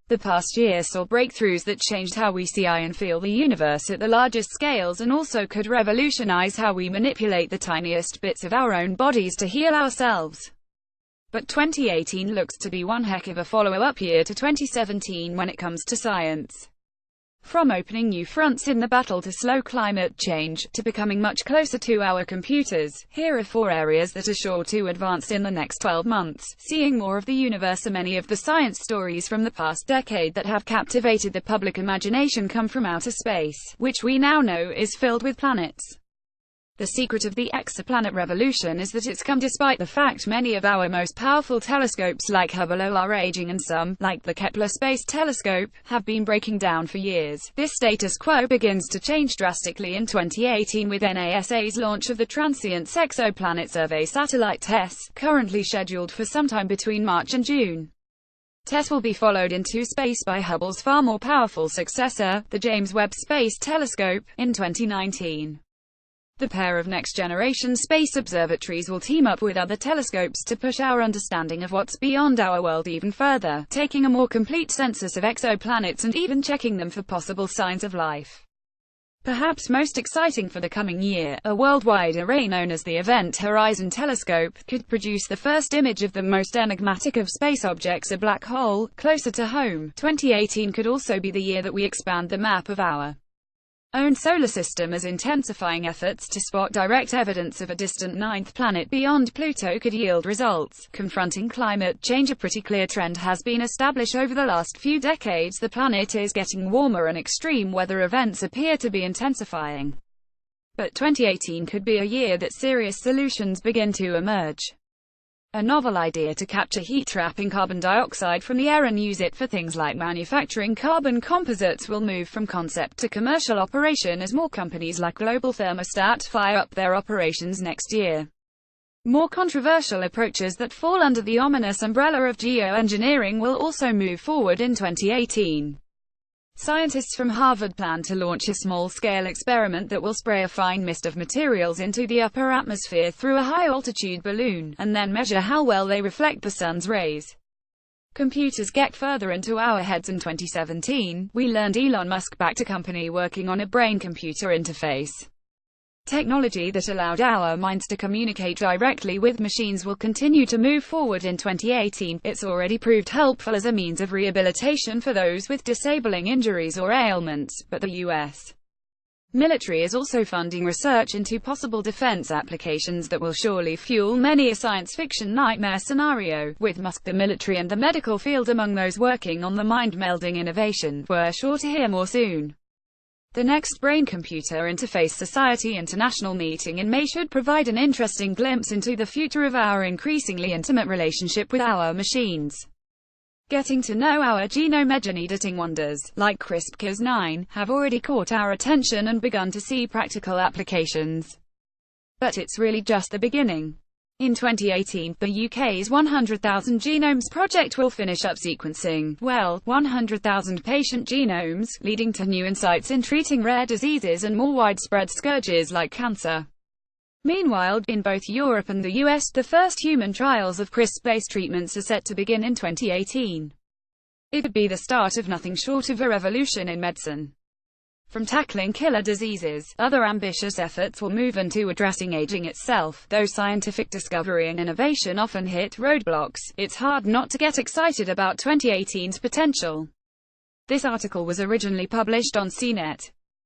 The past year saw breakthroughs that changed how we see and feel the universe at the largest scales, and also could revolutionize how we manipulate the tiniest bits of our own bodies to heal ourselves. But 2018 looks to be one heck of a follow-up year to 2017 when it comes to science. From opening new fronts in the battle to slow climate change, to becoming much closer to our computers, here are 4 areas that are sure to advance in the next 12 months. Seeing more of the universe. Many of the science stories from the past decade that have captivated the public imagination come from outer space, which we now know is filled with planets. The secret of the exoplanet revolution is that it's come despite the fact many of our most powerful telescopes like Hubble are aging, and some, like the Kepler Space Telescope, have been breaking down for years. This status quo begins to change drastically in 2018 with NASA's launch of the Transients Exoplanet Survey satellite TESS, currently scheduled for sometime between March and June. TESS will be followed into space by Hubble's far more powerful successor, the James Webb Space Telescope, in 2019. The pair of next-generation space observatories will team up with other telescopes to push our understanding of what's beyond our world even further, taking a more complete census of exoplanets and even checking them for possible signs of life. Perhaps most exciting for the coming year, a worldwide array known as the Event Horizon Telescope could produce the first image of the most enigmatic of space objects, a black hole, closer to home. 2018 could also be the year that we expand the map of our own solar system, as intensifying efforts to spot direct evidence of a distant 9th planet beyond Pluto could yield results. Confronting climate change. A pretty clear trend has been established over the last few decades. The planet is getting warmer and extreme weather events appear to be intensifying. But 2018 could be a year that serious solutions begin to emerge. A novel idea to capture heat, trapping carbon dioxide from the air and use it for things like manufacturing carbon composites, will move from concept to commercial operation as more companies like Global Thermostat fire up their operations next year. More controversial approaches that fall under the ominous umbrella of geoengineering will also move forward in 2018. Scientists from Harvard plan to launch a small-scale experiment that will spray a fine mist of materials into the upper atmosphere through a high-altitude balloon, and then measure how well they reflect the sun's rays. Computers get further into our heads. In 2017, we learned Elon Musk backed a company working on a brain-computer interface. Technology that allowed our minds to communicate directly with machines will continue to move forward in 2018. It's already proved helpful as a means of rehabilitation for those with disabling injuries or ailments, but the U.S. military is also funding research into possible defense applications that will surely fuel many a science fiction nightmare scenario. With Musk, the military and the medical field among those working on the mind-melding innovation, we're sure to hear more soon. The next Brain-Computer Interface Society International meeting in May should provide an interesting glimpse into the future of our increasingly intimate relationship with our machines. Getting to know our genome gene-editing wonders, like CRISPR-Cas9, have already caught our attention and begun to see practical applications. But it's really just the beginning. In 2018, the UK's 100,000 Genomes project will finish up sequencing, 100,000 patient genomes, leading to new insights in treating rare diseases and more widespread scourges like cancer. Meanwhile, in both Europe and the US, the first human trials of CRISPR-based treatments are set to begin in 2018. It would be the start of nothing short of a revolution in medicine. From tackling killer diseases, other ambitious efforts will move into addressing aging itself. Though scientific discovery and innovation often hit roadblocks, it's hard not to get excited about 2018's potential. This article was originally published on CNET.